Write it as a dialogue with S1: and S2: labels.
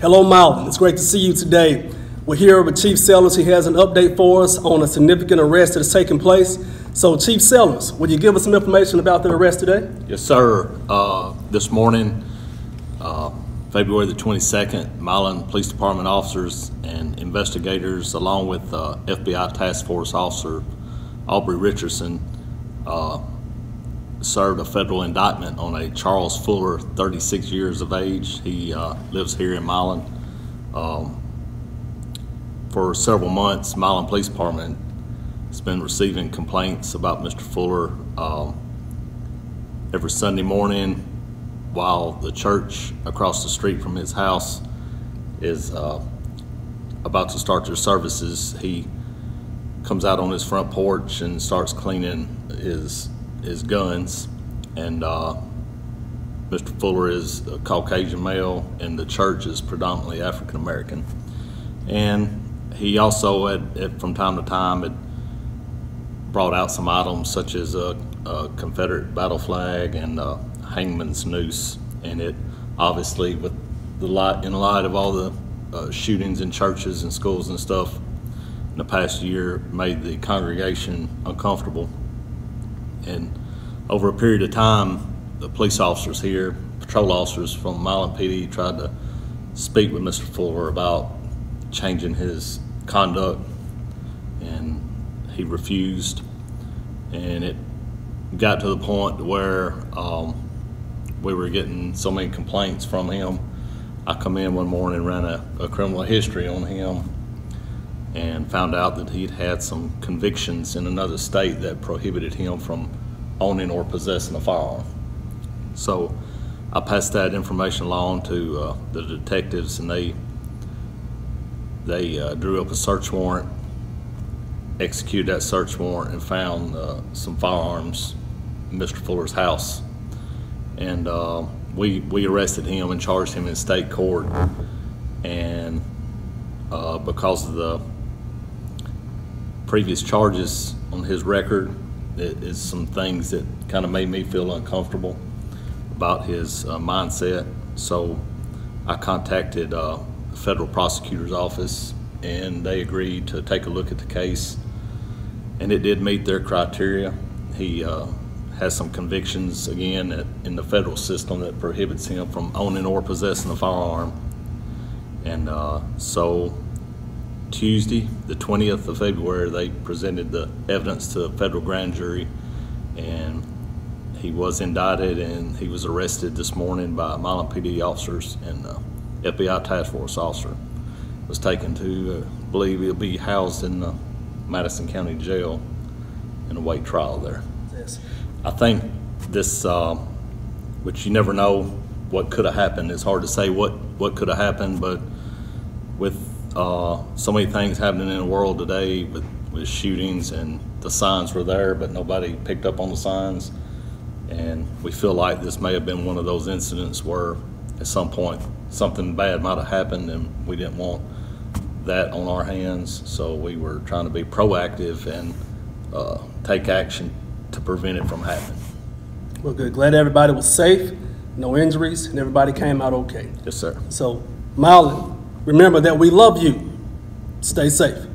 S1: Hello, Marlon. It's great to see you today. We're here with Chief Sellers. He has an update for us on a significant arrest that is taking place. So, Chief Sellers, will you give us some information about the arrest today?
S2: Yes, sir. This morning, February the 22nd, Milan Police Department officers and investigators, along with FBI Task Force Officer Aubrey Richardson, served a federal indictment on a Charles Fuller, 36 years of age. He lives here in Milan. For several months, Milan Police Department has been receiving complaints about Mr. Fuller every Sunday morning while the church across the street from his house is about to start their services. He comes out on his front porch and starts cleaning his guns, and Mr. Fuller is a Caucasian male and the church is predominantly African American. And he also from time to time had brought out some items such as a Confederate battle flag and a hangman's noose, and it obviously, with in light of all the shootings in churches and schools and stuff in the past year, made the congregation uncomfortable. And over a period of time, the police officers here, patrol officers from Milan PD, tried to speak with Mr. Fuller about changing his conduct, and he refused. And it got to the point where we were getting so many complaints from him. I come in one morning and ran a criminal history on him and found out that he'd had some convictions in another state that prohibited him from owning or possessing a firearm. So I passed that information along to the detectives, and they drew up a search warrant, executed that search warrant, and found some firearms in Mr. Fuller's house. And we arrested him and charged him in state court. And because of the previous charges on his record, it is some things that kind of made me feel uncomfortable about his mindset. So I contacted the federal prosecutor's office, and they agreed to take a look at the case, and it did meet their criteria. He has some convictions, again, in the federal system that prohibits him from owning or possessing a firearm. And so Tuesday, the 20th of February, they presented the evidence to a federal grand jury, and he was indicted, and he was arrested this morning by Milan PD officers, and FBI Task Force officer was taken to, I believe he'll be housed in the Madison County Jail and await trial there.
S1: Yes.
S2: I think this, which you never know what could have happened. It's hard to say what could have happened, but with so many things happening in the world today with shootings, and the signs were there, but nobody picked up on the signs. And we feel like this may have been one of those incidents where at some point something bad might have happened, and we didn't want that on our hands. So we were trying to be proactive and take action to prevent it from happening.
S1: Well, good. Glad everybody was safe, no injuries, and everybody came out okay.
S2: Yes, sir.
S1: So, Marlon, remember that we love you. Stay safe.